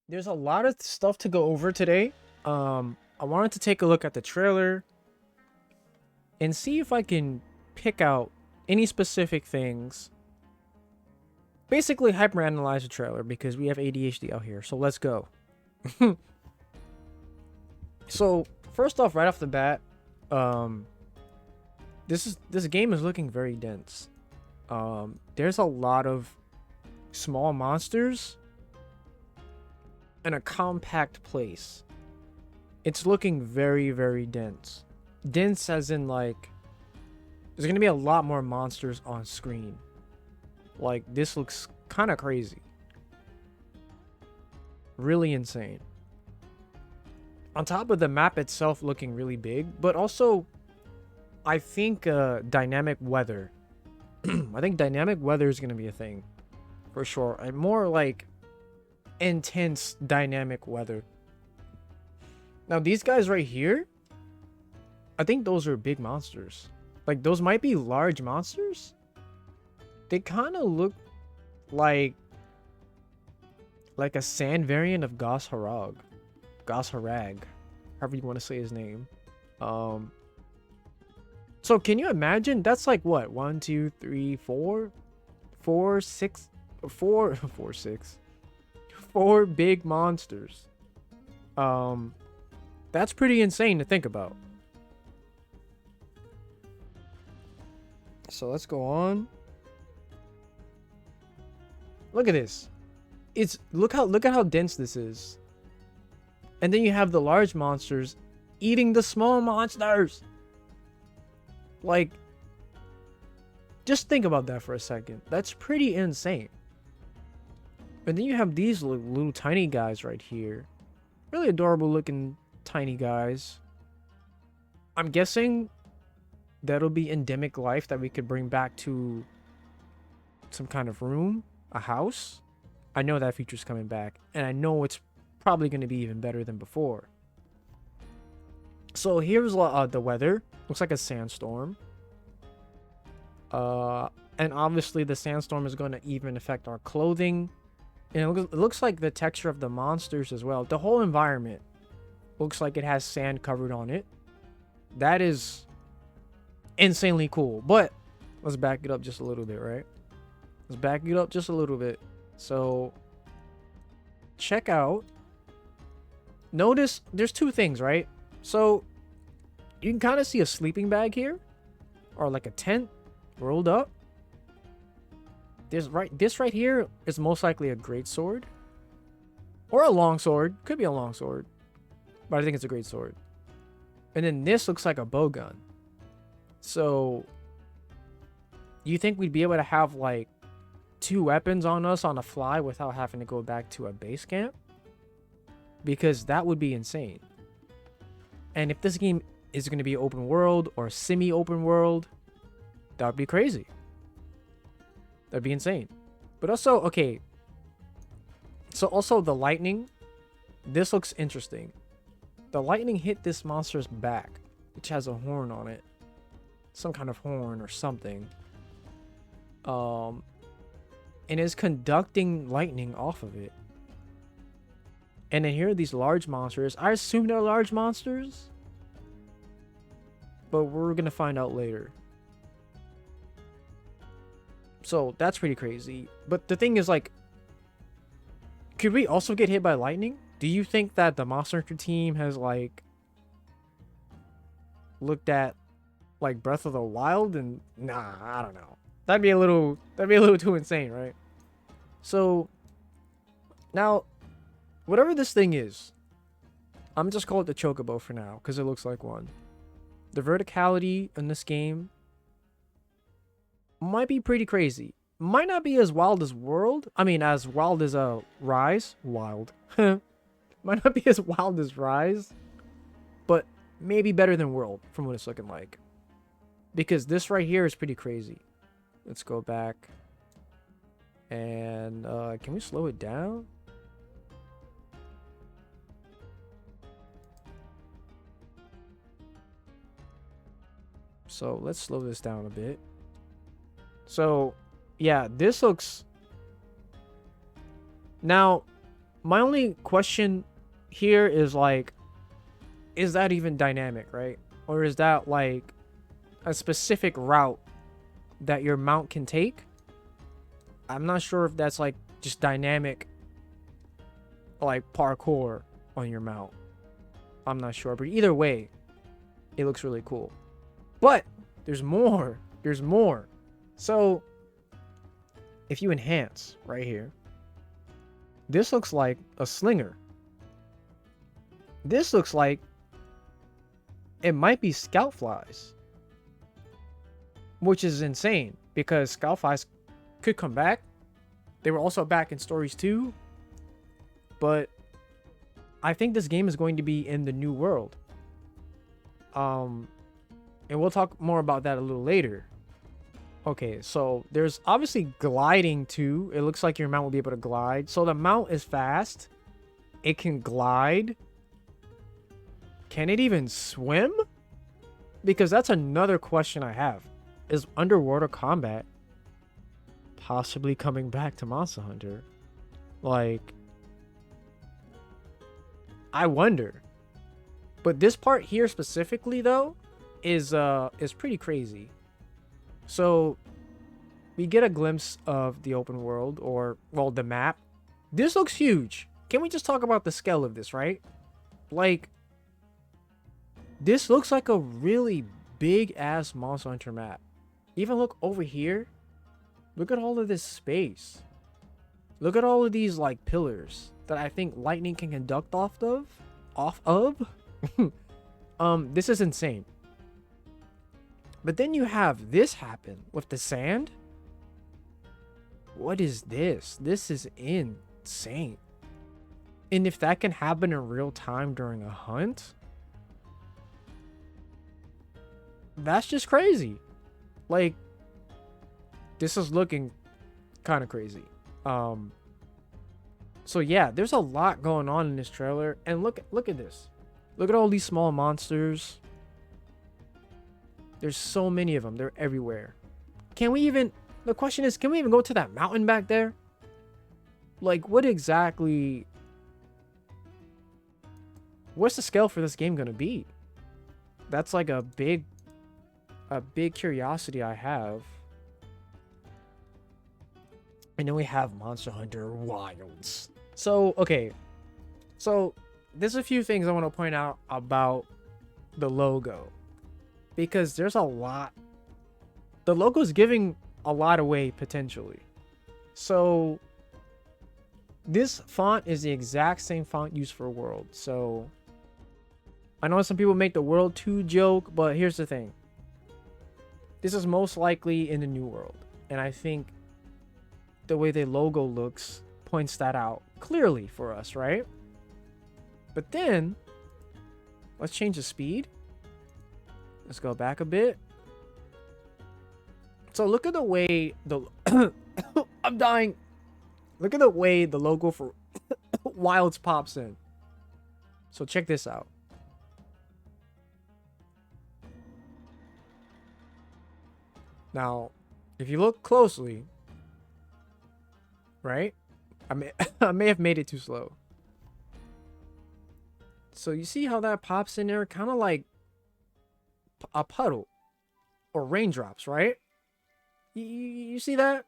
There's a lot of stuff to go over today. I wanted to take a look at the trailer and see if I can pick out any specific things. Basically, hyperanalyze the trailer because we have ADHD out here. So let's go. So first off, right off the bat, um, this game is looking very dense. There's a lot of small monsters in a compact place. It's looking very, very dense. Dense as in like there's gonna be a lot more monsters on screen. Like this looks kind of crazy. Really insane. On top of the map itself looking really big, but also I think dynamic weather. I think dynamic weather is gonna be a thing for sure. And more like intense dynamic weather. Now these guys right here, I think those are big monsters. Like those might be large monsters. They kind of look like a sand variant of Gos Harag. Gos Harag, however you want to say his name. So can you imagine? That's like what? 1, 2, 3, 4, 4, 6, 4, 4, 6, 4 big monsters. That's pretty insane to think about. So let's go on. Look at this. Look at how dense this is. And then you have the large monsters eating the small monsters. Like, just think about that for a second. That's pretty insane. And then you have these little tiny guys right here. Really adorable looking tiny guys. I'm guessing that'll be endemic life that we could bring back to some kind of room, a house. I know that feature's coming back, and I know it's probably going to be even better than before. So here's the weather. Looks like a sandstorm. And obviously the sandstorm is going to even affect our clothing. And it looks like the texture of the monsters as well. The whole environment looks like it has sand covered on it. That is insanely cool. But let's back it up just a little bit, right? Let's back it up just a little bit. So check out. Notice there's two things, right? So you can kind of see a sleeping bag here, or like a tent rolled up. This right here is most likely a great sword, or a long sword. Could be a long sword, but I think it's a great sword. And then this looks like a bow gun. So you think we'd be able to have like 2 weapons on us on a fly without having to go back to a base camp? Because that would be insane. And if this game is going to be open world or semi-open world, that would be crazy. That'd be insane. But also, okay. So also the lightning. This looks interesting. The lightning hit this monster's back, which has a horn on it. Some kind of horn or something. And is conducting lightning off of it. And then here are these large monsters. I assume they're large monsters, but we're gonna find out later. So that's pretty crazy. But the thing is, like, could we also get hit by lightning? Do you think that the Monster Hunter team has like looked at like Breath of the Wild and nah, I don't know. That'd be a little too insane, right? So now, whatever this thing is, I'm just call it the Chocobo for now because it looks like one. The verticality in this game might be pretty crazy. Might not be as wild as World. I mean, as wild as Rise. Wild. Might not be as wild as Rise, but maybe better than World from what it's looking like. Because this right here is pretty crazy. Let's go back. And can we slow it down? So let's slow this down a bit. So yeah, this looks... Now, my only question here is like, is that even dynamic, right? Or is that like a specific route that your mount can take? I'm not sure if that's like just dynamic, like parkour on your mount. I'm not sure, but either way, it looks really cool. But there's more. There's more. So if you enhance right here, this looks like a slinger. This looks like it might be scout flies, which is insane because scout flies could come back. They were also back in stories 2, but I think this game is going to be in the new world. And we'll talk more about that a little later. Okay, so there's obviously gliding too. It looks like your mount will be able to glide. So the mount is fast. It can glide. Can it even swim? Because that's another question I have. Is underwater combat possibly coming back to Monster Hunter? Like, I wonder. But this part here specifically though is pretty crazy. So we get a glimpse of the open world, or well, the map. This looks huge. Can we just talk about the scale of this, right? Like, this looks like a really big ass Monster Hunter map. Even look over here. Look at all of this space. Look at all of these like pillars that I think lightning can conduct off of. This is insane. But then you have this happen with the sand. What is this? This is insane. And if that can happen in real time during a hunt, that's just crazy. Like, this is looking kind of crazy. So yeah, there's a lot going on in this trailer. And look at this. Look at all these small monsters. There's so many of them. They're everywhere. The question is, can we even go to that mountain back there? Like, what's the scale for this game gonna be? That's like a big curiosity I have. And then we have Monster Hunter Wilds. So, okay. So, there's a few things I want to point out about the logo. Because there's a lot. The logo's giving a lot away potentially. So this font is the exact same font used for World. So I know some people make the World 2 joke, but here's the thing. This is most likely in the new world. And I think the way the logo looks points that out clearly for us, right? But then let's change the speed. Let's go back a bit. So look at the way the I'm dying. Look at the way the logo for Wilds pops in. So check this out. Now, if you look closely, right? I may have made it too slow. So you see how that pops in there, kind of like a puddle or raindrops, right? You see that?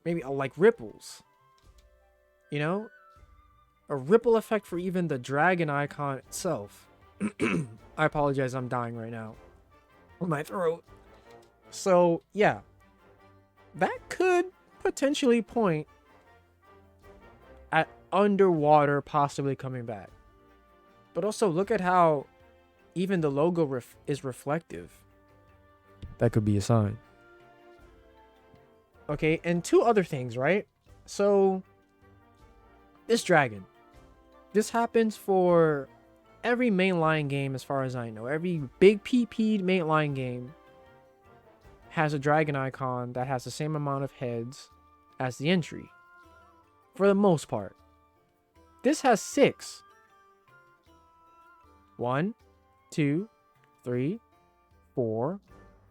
Maybe like ripples. You know, a ripple effect for even the dragon icon itself. I apologize, I'm dying right now. My throat. So yeah, that could potentially point at underwater possibly coming back. But also look at how even the logo is reflective. That could be a sign. Okay, and two other things, right? So this dragon, this happens for every mainline game as far as I know. Every big PP mainline game has a dragon icon that has the same amount of heads as the entry. For the most part. This has 6. 1, 2, 3, 4,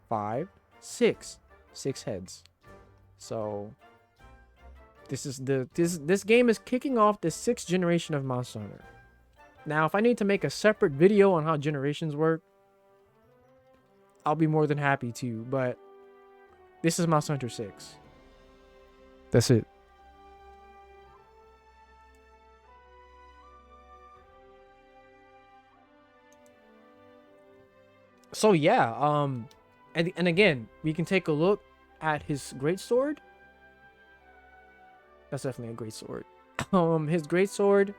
5, 6. 6 heads. So This game is kicking off the 6th generation of Monster Hunter. Now, if I need to make a separate video on how generations work, I'll be more than happy to, but this is Monster Hunter 6. That's it. So yeah, and again, we can take a look at his greatsword. That's definitely a great sword. His greatsword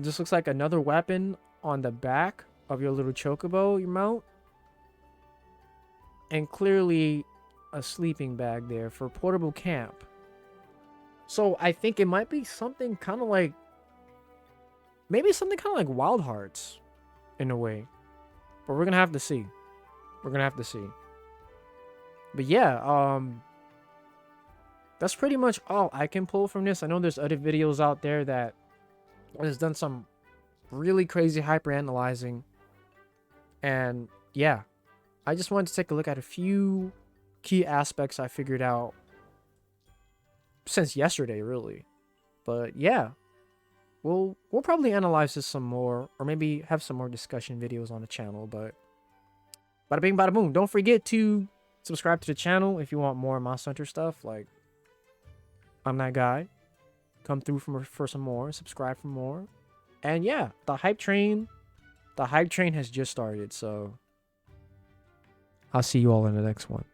just looks like another weapon on the back of your little chocobo you mount. And clearly a sleeping bag there for portable camp. So I think it might be something kind of like, maybe something kind of like Wild Hearts in a way. But we're going to have to see. We're going to have to see. But yeah, that's pretty much all I can pull from this. I know there's other videos out there that has done some really crazy hyper analyzing. And yeah, I just wanted to take a look at a few key aspects I figured out since yesterday, really. But yeah, we'll probably analyze this some more, or maybe have some more discussion videos on the channel. But bada bing, bada boom. Don't forget to subscribe to the channel if you want more Monster Hunter stuff. Like, I'm that guy. Come through for some more. Subscribe for more. And yeah, the hype train has just started. So I'll see you all in the next one.